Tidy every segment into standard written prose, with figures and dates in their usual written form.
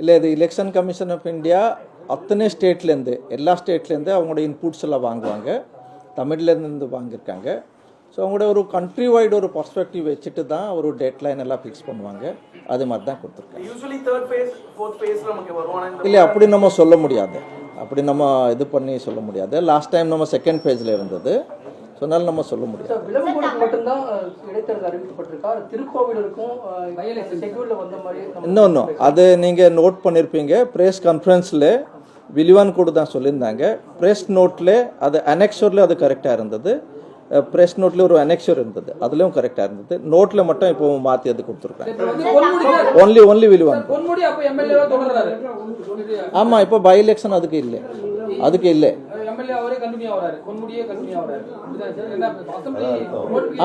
இல்லை இது election commission of India அத்தனை ஸ்டேட்லேருந்து எல்லா ஸ்டேட்லேருந்து அவங்களோட இன்புட்ஸ் எல்லாம் வாங்குவாங்க, தமிழ்லேருந்து வாங்கியிருக்காங்க. ஸோ அவங்களோட ஒரு கண்ட்ரி வைடு ஒரு பர்ஸ்பெக்டிவ் வச்சுட்டு தான் ஒரு டெட்லைன் எல்லாம் ஃபிக்ஸ் பண்ணுவாங்க. அது மாதிரி தான் கொடுத்துருக்காங்க. இல்லை அப்படி நம்ம சொல்ல முடியாது, அப்படி நம்ம இது பண்ணி சொல்ல முடியாது. லாஸ்ட் டைம் நம்ம செகண்ட் ஃபேஸில் இருந்தது, சொன்னாலும் நம்ம சொல்ல முடியாது. இன்னொன்று அது நீங்கள் நோட் பண்ணியிருப்பீங்க, ப்ரெஸ் கான்ஃபரன்ஸில் விலிவான் கூட தான் சொல்லியிருந்தாங்க. ப்ரெஸ் நோட்டில் அது அனெக்ஷரில் அது கரெக்டாக இருந்தது, ப்ரெஸ் நோட்டில் ஒரு அனெக்ஷர் இருந்தது, அதுலேயும் கரெக்டாக இருந்தது. நோட்டில் மட்டும் இப்போ மாற்றி அது கொடுத்துருக்காங்க. ஒன்லி விலிவான். ஆமாம், இப்போ பை எலெக்ஷன் அதுக்கு இல்லை,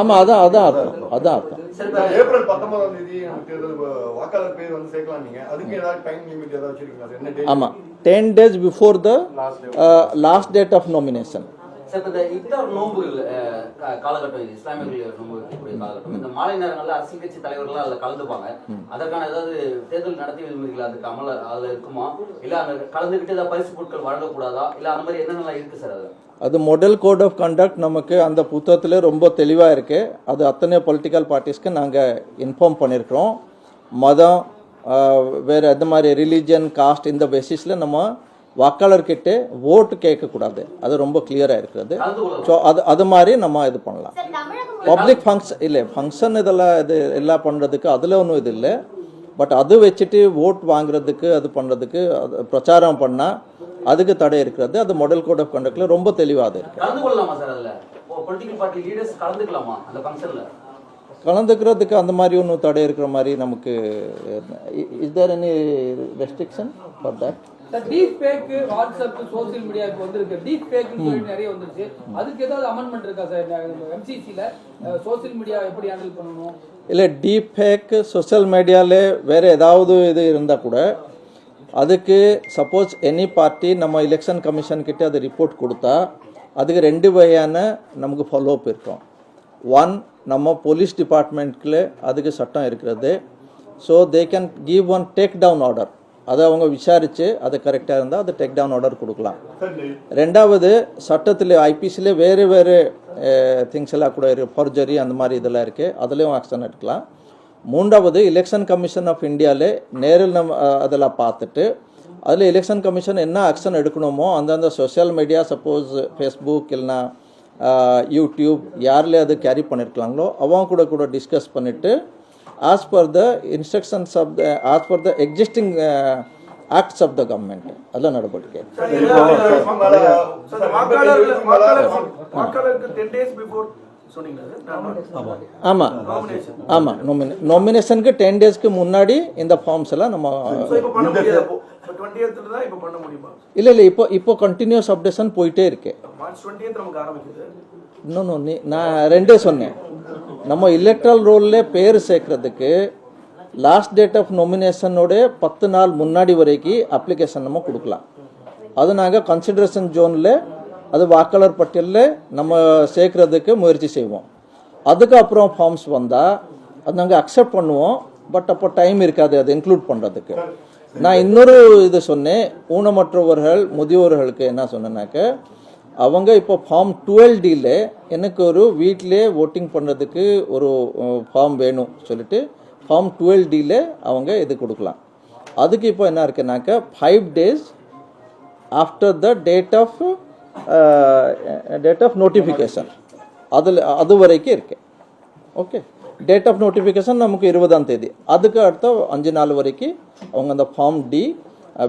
ஆமா அதான் அர்த்தம். ஏப்ரல் 19ஆம் தேதி தேர்தல் வாக்காளர் பேர் வந்து சேர்க்கலாம். நீங்க அதுக்கு ஏதாவது டைம் லிமிட் ஏதாவது வச்சிருக்கீங்களா? ஆமா, 10 days before the last date of nomination. Sir, இந்த இஃப்தார் நோன்புகள் காலகட்டம், இஸ்லாமியர்கள் நோன்பு வைக்கக்கூடிய காலகட்டம், இந்த மாலை நேரங்களில் அரசியல் கட்சி தலைவர்கள் அதில் கலந்துப்பாங்க. அதற்கான ஏதாவது தேர்தல் நடத்தி விதிமுறைகள் அதுக்கு அமல் அதில் இருக்குமா, இல்லை அந்த கலந்துக்கிட்டு ஏதாவது பரிசு பொருட்கள் வழங்கக்கூடாதா, இல்லை அந்த மாதிரி என்னென்னலாம் இருக்குது சார்? அது மாடல் கோட் ஆஃப் கண்டக்ட் நமக்கு அந்த புத்தகத்தில் ரொம்ப தெளிவாக இருக்குது. அது அத்தனை பொலிட்டிக்கல் பார்ட்டிஸ்க்கு நாங்கள் இன்ஃபார்ம் பண்ணியிருக்கிறோம். மதம், வேறு எந்த மாதிரி ரிலீஜன், காஸ்ட், இந்த பேசிஸில் நம்ம வாக்காளர்கிட்ட ஓட்டு கேட்கக்கூடாது. அது ரொம்ப கிளியராக இருக்கிறது. ஸோ அது மாதிரி நம்ம இது பண்ணலாம். பப்ளிக் ஃபங்க்ஷன் இதெல்லாம் இது எல்லாம் பண்ணுறதுக்கு அதில் ஒன்றும் இது இல்லை. பட் அது வச்சுட்டு ஓட் வாங்குறதுக்கு அது பண்ணுறதுக்கு பிரச்சாரம் பண்ணால் அதுக்கு தடை இருக்கிறது. அது மாடல் கோட் ஆஃப் கண்டக்ட்ல ரொம்ப தெளிவாக இருக்கு. கலந்துக்கிறதுக்கு அந்த மாதிரி ஒன்றும் தடை இருக்கிற மாதிரி நமக்கு is there any restriction for that? Deep fake WhatsApp social media இப்போ வந்திருக்கு. டீப் ஃபேக்னு சொல்லி நிறைய வந்துருச்சு. அதுக்கு ஏதாவது அமெண்ட்மென்ட் இருக்கா சார் எம்சிசில? சோஷியல் மீடியா எப்படி ஹேண்டில் பண்ணணும்? இல்லை, டீப் ஃபேக் சோஷியல் மீடியாவில் வேறு ஏதாவது இது இருந்தால் கூட அதுக்கு சப்போஸ் எனி பார்ட்டி நம்ம எலெக்ஷன் கமிஷன் கிட்ட அது ரிப்போர்ட் கொடுத்தா அதுக்கு 2 வகையான நமக்கு ஃபாலோ அப் இருக்கும். ஒன், நம்ம போலீஸ் டிபார்ட்மெண்ட்டில் அதுக்கு சட்டம் இருக்கிறது. So they can give one take down order. அதை அவங்க விசாரித்து அது கரெக்டாக இருந்தால் அது டேக் டவுன் ஆர்டர் கொடுக்கலாம். ரெண்டாவது, சட்டத்தில் ஐபிசியில் வேறு திங்ஸ் எல்லாம் கூட இருக்குது, ஃபோர்ஜரி அந்த மாதிரி இதெல்லாம் இருக்குது, அதுலேயும் ஆக்ஷன் எடுக்கலாம். மூன்றாவது, எலெக்ஷன் கமிஷன் ஆஃப் இந்தியாவில் நேரில் நம்ம அதெல்லாம் பார்த்துட்டு அதில் எலெக்ஷன் கமிஷன் என்ன ஆக்ஷன் எடுக்கணுமோ அந்தந்த சோஷியல் மீடியா, சப்போஸ் ஃபேஸ்புக் இல்லைனா யூடியூப் யாரில் அது கேரி பண்ணியிருக்கலாங்களோ அவங்க கூட டிஸ்கஸ் பண்ணிவிட்டு as per the instructions of the as per the existing acts of the government அதெல்லாம் நடவடிக்கை. ஆமாம், நாமினேஷனுக்கு 10 daysக்கு முன்னாடி இந்த ஃபார்ம்ஸ் எல்லாம் நம்ம இல்லை இப்போ கண்டினியூஸ் அப்டேஷன் போயிட்டே இருக்கு. இன்னொன்று நான் 2 சொன்னேன். நம்ம எலக்ட்ரல் ரோலில் பேர் சேர்க்கறதுக்கு லாஸ்ட் டேட் ஆஃப் நாமினேஷனோட 10 நாள் முன்னாடி வரைக்கும் அப்ளிகேஷன் நம்ம கொடுக்கலாம். அது நாங்கள் கன்சிடரேஷன் ஜோனில் அது வாக்காளர் பட்டியலில் நம்ம சேர்க்கறதுக்கு முயற்சி செய்வோம். அதுக்கப்புறம் ஃபார்ம்ஸ் வந்தால் அது நாங்கள் அக்செப்ட் பண்ணுவோம். பட் அப்போ டைம் இருக்காது அது இன்க்ளூட் பண்ணுறதுக்கு. நான் இன்னொரு இது சொன்னேன், ஊனமற்றவர்கள் முதியோர்களுக்கு என்ன சொன்னேன்னாக்க அவங்க இப்போ ஃபார்ம் 12Dல எனக்கு ஒரு வீட்டிலே ஓட்டிங் பண்ணுறதுக்கு ஒரு ஃபார்ம் வேணும் சொல்லிட்டு ஃபார்ம் 12Dல அவங்க இது கொடுக்கலாம். அதுக்கு இப்போ என்ன இருக்குன்னாக்க 5 days after the date of notification அது வரைக்கும் இருக்கு. ஓகே, டேட் ஆஃப் நோட்டிஃபிகேஷன் நமக்கு 20ஆம் தேதி. அதுக்கு அடுத்த 5 நாள் வரைக்கும் அவங்க அந்த ஃபார்ம் டி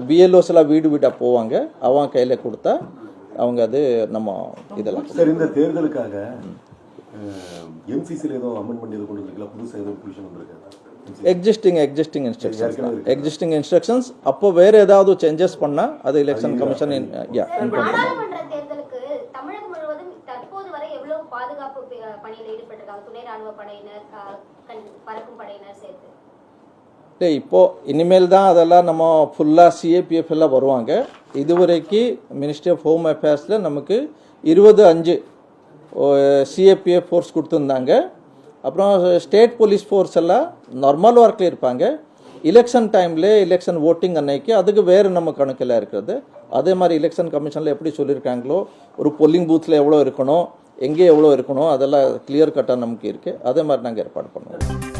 பிஎல்ஓஸ் எல்லாம் வீடாக போவாங்க, அவங்க கையில் கொடுத்தா அவங்க அது நம்ம இதெல்லாம். சார், இந்த தேர்தலுக்காக எம்சிசியில் ஏதோ அமெண்ட்மெண்ட் எதுவும் கொண்டு வந்துருக்கீங்களா? புதுசாக ஏதோ ப்ரொவிஷன் வந்திருக்காங்க? Existing instructions. அப்போ வேறு ஏதாவது சேஞ்சஸ் பண்ணால் அது எலெக்ஷன் கமிஷன் இப்போ இனிமேல் தான் அதெல்லாம் நம்ம ஃபுல்லாக சிஏபிஎஃப் எல்லாம் வருவாங்க. இதுவரைக்கும் மினிஸ்ட்ரி ஆஃப் ஹோம் அஃபேர்ஸில் நமக்கு 25 சிஏபிஎஃப் ஃபோர்ஸ் கொடுத்துருந்தாங்க. அப்புறம் ஸ்டேட் போலீஸ் ஃபோர்ஸ் எல்லாம் நார்மல் ஒர்க்கில் இருப்பாங்க. எலெக்ஷன் டைமில் எலெக்ஷன் ஓட்டிங் அன்னைக்கு அதுக்கு வேறு நம்ம கணக்கில் இருக்கிறது. அதே மாதிரி எலெக்ஷன் கமிஷனில் எப்படி சொல்லியிருக்காங்களோ ஒரு பொல்லிங் பூத்தில் எவ்வளோ இருக்கணும், எங்கே எவ்வளோ இருக்கணும், அதெல்லாம் கிளியர் கட்டாக நமக்கு இருக்குது. அதே மாதிரி நாங்கள் ஏற்பாடு பண்ணுவோம்.